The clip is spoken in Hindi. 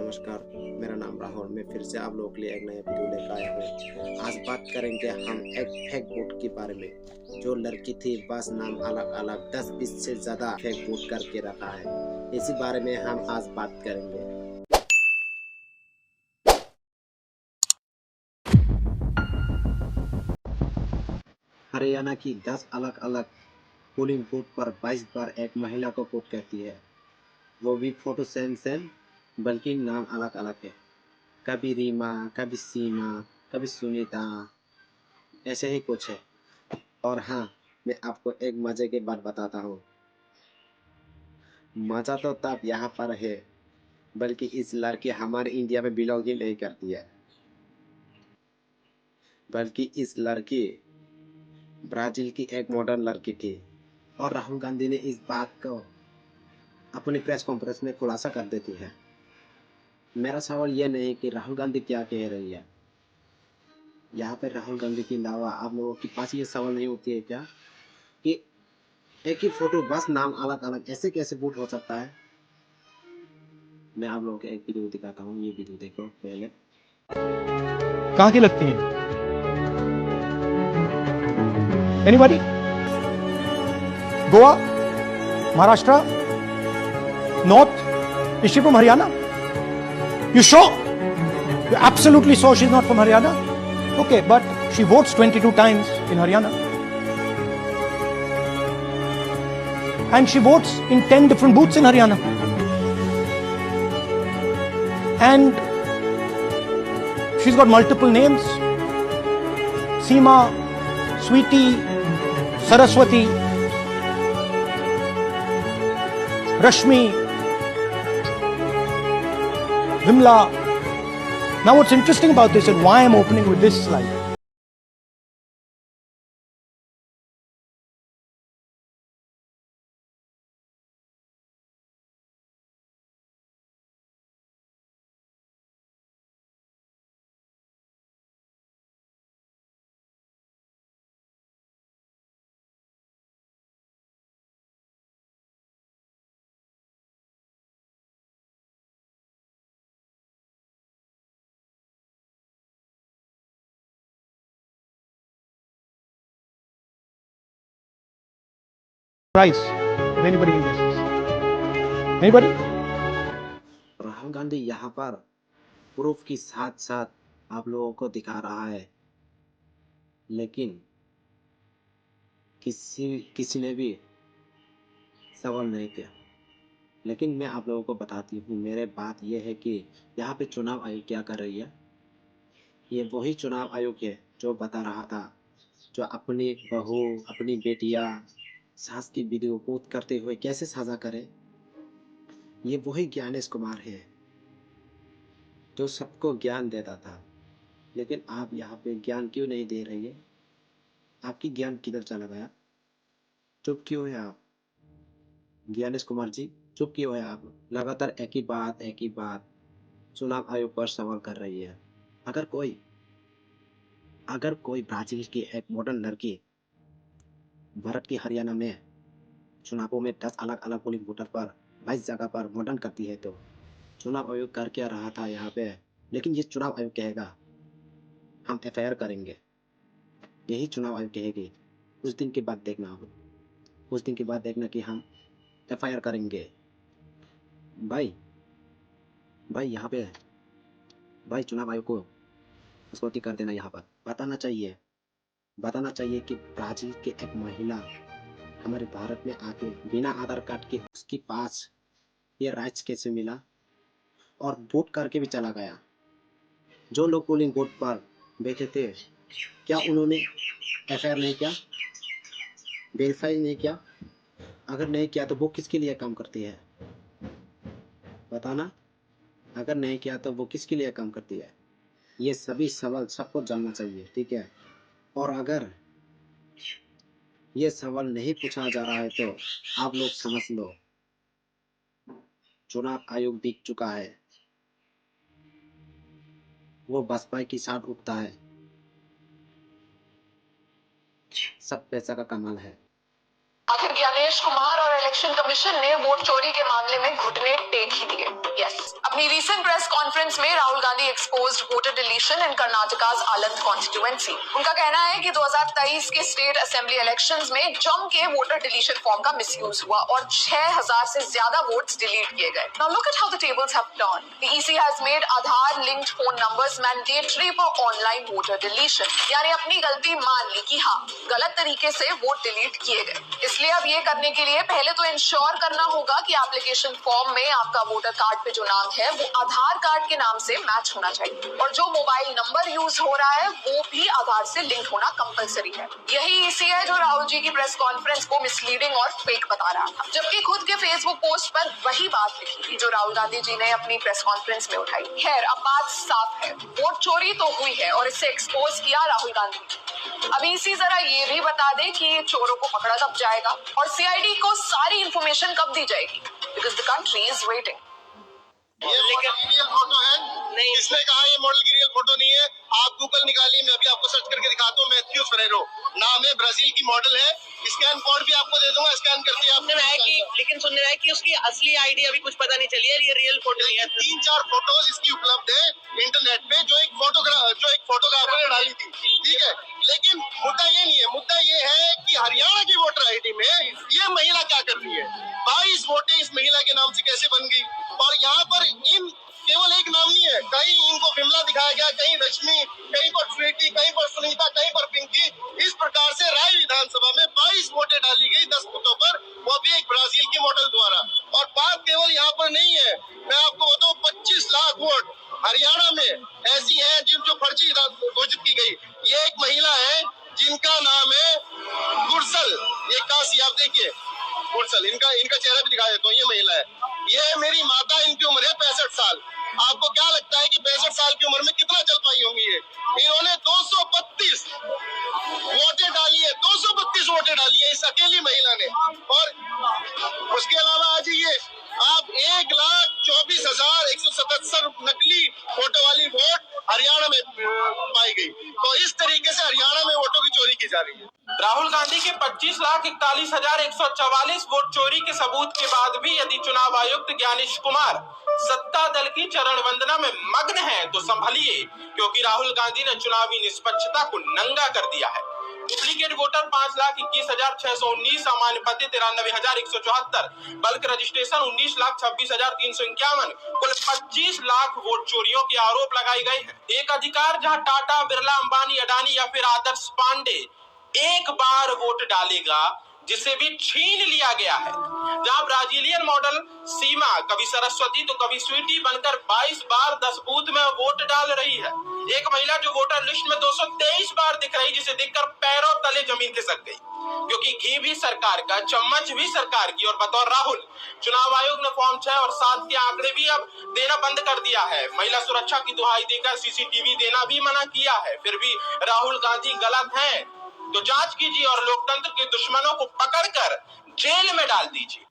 नमस्कार। मेरा नाम राहुल। मैं फिर से आप लोगों के लिए एक नया वीडियो लेकर आया हूँ। आज बात करेंगे हम एक फेक बूट के बारे में। जो लड़की थी बस नाम अलग अलग 10-20 से ज़्यादा फेक बूट करके रखा है। इसी बारे में हम आज बात करेंगे। हरियाणा की 10 अलग अलग पोलिंग बूथ पर 22 बार एक महिला को वोट करती है, वो भी फोटो सेम बल्कि नाम अलग अलग है। कभी रीमा, कभी सीमा, कभी सुनीता, ऐसे ही कुछ है। और हाँ, मैं आपको एक मजे की बात बताता हूँ। मजा तो तब यहाँ पर है, बल्कि इस लड़की हमारे इंडिया में बिलोंग ही नहीं करती है, बल्कि इस लड़की ब्राजील की एक मॉडर्न लड़की थी। और राहुल गांधी ने इस बात को अपनी प्रेस कॉन्फ्रेंस में खुलासा कर देती है। मेरा सवाल यह नहीं कि राहुल गांधी क्या कह रही है। यहाँ पे राहुल गांधी के अलावा आप लोगों के पास ये सवाल नहीं होती है क्या कि एक ही फोटो बस नाम अलग अलग ऐसे कैसे वोट हो सकता है। मैं आप लोगों को एक वीडियो दिखाता हूँ, ये वीडियो देखो पहले। कहाँ की लगती हैं? Anybody? Goa, Maharashtra, north? Is she from Haryana? You sure? You absolutely sure she's not from Haryana? Okay, but she votes 22 times in Haryana. And she votes in 10 different booths in Haryana. And she's got multiple names. Seema, Sweetie, Saraswati, Rashmi, Vimla. Now what's interesting about this and why I'm opening with this slide. Price. If anybody can guess this. Anybody? Rahul Gandhi यहाँ पर प्रूफ के साथ साथ आप लोगों को दिखा रहा है, लेकिन किसी किसी ने भी सवाल नहीं किया। लेकिन मैं आप लोगों को बताती हूँ, मेरे बात यह है कि यहाँ पे चुनाव आयोग क्या कर रही है। ये वही चुनाव आयोग है जो बता रहा था, जो अपनी बहू, अपनी बेटियां, सास की वीडियो पोस्ट करते हुए कैसे साझा करे। ये वही ज्ञानेश कुमार है जो सबको ज्ञान देता था। लेकिन आप यहाँ पे ज्ञान क्यों नहीं दे रही है। आपकी ज्ञान किधर चला गया। चुप क्यों है आप ज्ञानेश कुमार जी, चुप क्यों है आप। लगातार एक ही बात चुनाव आयोग पर सवाल कर रही है। अगर कोई ब्राजील की एक मॉडर्न लड़की भारत की हरियाणा में चुनावों में 10 अलग अलग पोलिंग बूथ पर 22 जगह पर मॉडर्न करती है, तो चुनाव आयोग कर क्या रहा था यहाँ पे। लेकिन ये चुनाव आयोग कहेगा हम एफआईआर करेंगे, यही चुनाव आयोग कहेगी। उस दिन के बाद देखना हो, उस दिन के बाद देखना कि हम एफआईआर करेंगे। भाई भाई यहाँ पे भाई चुनाव आयोग को स्पष्ट कर देना। यहाँ पर बताना चाहिए कि ब्राजील के एक महिला हमारे भारत में आके बिना आधार कार्ड के उसके पास ये राइट्स कैसे मिला, और वोट करके भी चला गया। जो लोग पोलिंग बूथ पर बैठे थे, क्या उन्होंने एफआईआर नहीं किया, वेरीफाई नहीं किया। अगर नहीं किया तो वो किसके लिए काम करती है, बताना। अगर नहीं किया तो वो किसके लिए काम करती है। ये सभी सवाल सबको जानना चाहिए, ठीक है। और अगर ये सवाल नहीं पूछा जा रहा है तो आप लोग समझ लो चुनाव आयोग दिख चुका है। वो बसपा के साथ उठता है, सब पैसा का कमाल है। आखिर ज्ञानेश कुमार और इलेक्शन कमीशन ने वोट चोरी के मामले में घुटने टेक ही दिए। यस, अपनी रीसेंट प्रेस कॉन्फ्रेंस में Rahul Gandhi exposed voter deletion इन कर्नाटका's आलंद कॉन्स्टिट्यूएंसी। उनका कहना है कि 2023 के स्टेट असेंबली इलेक्शंस में जम के वोटर डिलीशन फॉर्म का मिसयूज हुआ और 6000 से ज्यादा वोट्स डिलीट किए गए। Now look at how the tables have turned. The EC has made Aadhaar linked phone numbers mandatory for online voter deletion, यानी अपनी गलती मान ली कि हाँ, गलत तरीके से वोट डिलीट किए गए। इसलिए अब ये करने के लिए पहले तो इंश्योर करना होगा कि एप्लीकेशन फॉर्म में आपका वोटर कार्ड पे जो नाम है वो आधार कार्ड के नाम से मैच होना चाहिए और जो मोबाइल नंबर यूज हो रहा है वो भी आधार से लिंक होना कंपलसरी है। यही EC है जो राहुल जी की प्रेस कॉन्फ्रेंस को मिसलीडिंग और फेक बता रहा था, जबकि खुद के फेसबुक पोस्ट पर वही बात लिखी थी जो राहुल गांधी जी ने अपनी प्रेस कॉन्फ्रेंस में उठाई। खैर, अब बात साफ है, वोट चोरी तो हुई है और इसे एक्सपोज किया राहुल गांधी। अब EC जरा ये भी बता दे कि चोरों को पकड़ा कब जाएगा और CID को सारी इंफॉर्मेशन कब दी जाएगी, because the country is waiting. ये रियल फोटो है नहीं, इसने कहा ये मॉडल की रियल फोटो नहीं है। आप गूगल निकालिए, मैं अभी आपको सर्च करके दिखाता हूँ। मैथ्यू फेरेरो नाम है, ब्राजील की मॉडल है। स्कैन कोड भी आपको दे दूंगा, स्कैन करके आप लेकिन सुनने में आया कि उसकी असली आईडी अभी कुछ पता नहीं चली है, ये रियल फोटो नहीं है। 3-4 फोटोज इसकी उपलब्ध है इंटरनेट पे, जो एक फोटोग्राफर ने डाली थी, ठीक है। लेकिन मुद्दा ये नहीं है, मुद्दा ये है कि हरियाणा की वोटर आईडी में ये महिला क्या कर रही है। 22 वोटें इस महिला के नाम से कैसे बन गई। और यहाँ पर इन केवल एक नाम नहीं है, कहीं इनको विमला दिखाया गया, कहीं रश्मि, कहीं पर स्वीटी, कहीं पर सुनीता, कहीं पर पिंकी। इस प्रकार से राय विधानसभा में 22 वोटें डाली गई 10 बूथों पर, वो भी एक ब्राजील की मॉडल द्वारा। और बात केवल यहाँ पर नहीं है, मैं आपको बताऊं 25 लाख वोट हरियाणा में ऐसी हैं जिन जो फर्जी घोषित की गई। ये एक महिला है जिनका नाम है गुरसल, ये काशी, आप देखिए गुरसल, इनका चेहरा भी दिखा देता हूँ। ये महिला है, ये मेरी माता, इनकी उम्र है 65 साल। आपको क्या लगता है कि 65 साल की उम्र में कितना चल पाई होंगी ये। इन्होंने 232 वोटें डाली है, 232 वोटें डाली है इस अकेली महिला ने। और उसके अलावा आज ये आप 1,24,177 नकली वोटों वाली वोट हरियाणा में पाई गई। तो इस तरीके से हरियाणा में वोटों की चोरी की जा रही है। राहुल गांधी के 25,41,144 वोट चोरी के सबूत के बाद भी यदि चुनाव आयुक्त ज्ञानेश कुमार सत्ता दल की चरण वंदना में मग्न है तो संभलिए, क्योंकि राहुल गांधी ने चुनावी निष्पक्षता को नंगा कर दिया है। डुप्लीकेट वोटर 5,21,619, सामान्य पते 93,174, बल्क रजिस्ट्रेशन 19,26,351, कुल 25 लाख वोट चोरियों के आरोप लगाए गए हैं। एक अधिकार जहां टाटा, बिरला, अंबानी, अडानी या फिर आदर्श पांडे एक बार वोट डालेगा जिसे भी छीन लिया गया है, जहां ब्राजीलियन मॉडल सीमा कभी सरस्वती तो कभी स्वीटी बनकर 22 बार 10 बूथ में वोट डाल रही है। एक महिला जो वोटर लिस्ट में 223 बार दिख रही, जिसे देखकर पैरों तले जमीन खिसक गई, क्योंकि घी भी सरकार का, चम्मच भी सरकार की। और बतौर राहुल, चुनाव आयोग ने फॉर्म 6 और 7 के आंकड़े भी अब देना बंद कर दिया है। महिला सुरक्षा की दुहाई देकर CCTV देना भी मना किया है। फिर भी राहुल गांधी गलत हैं तो जांच कीजिए और लोकतंत्र के दुश्मनों को पकड़कर जेल में डाल दीजिए।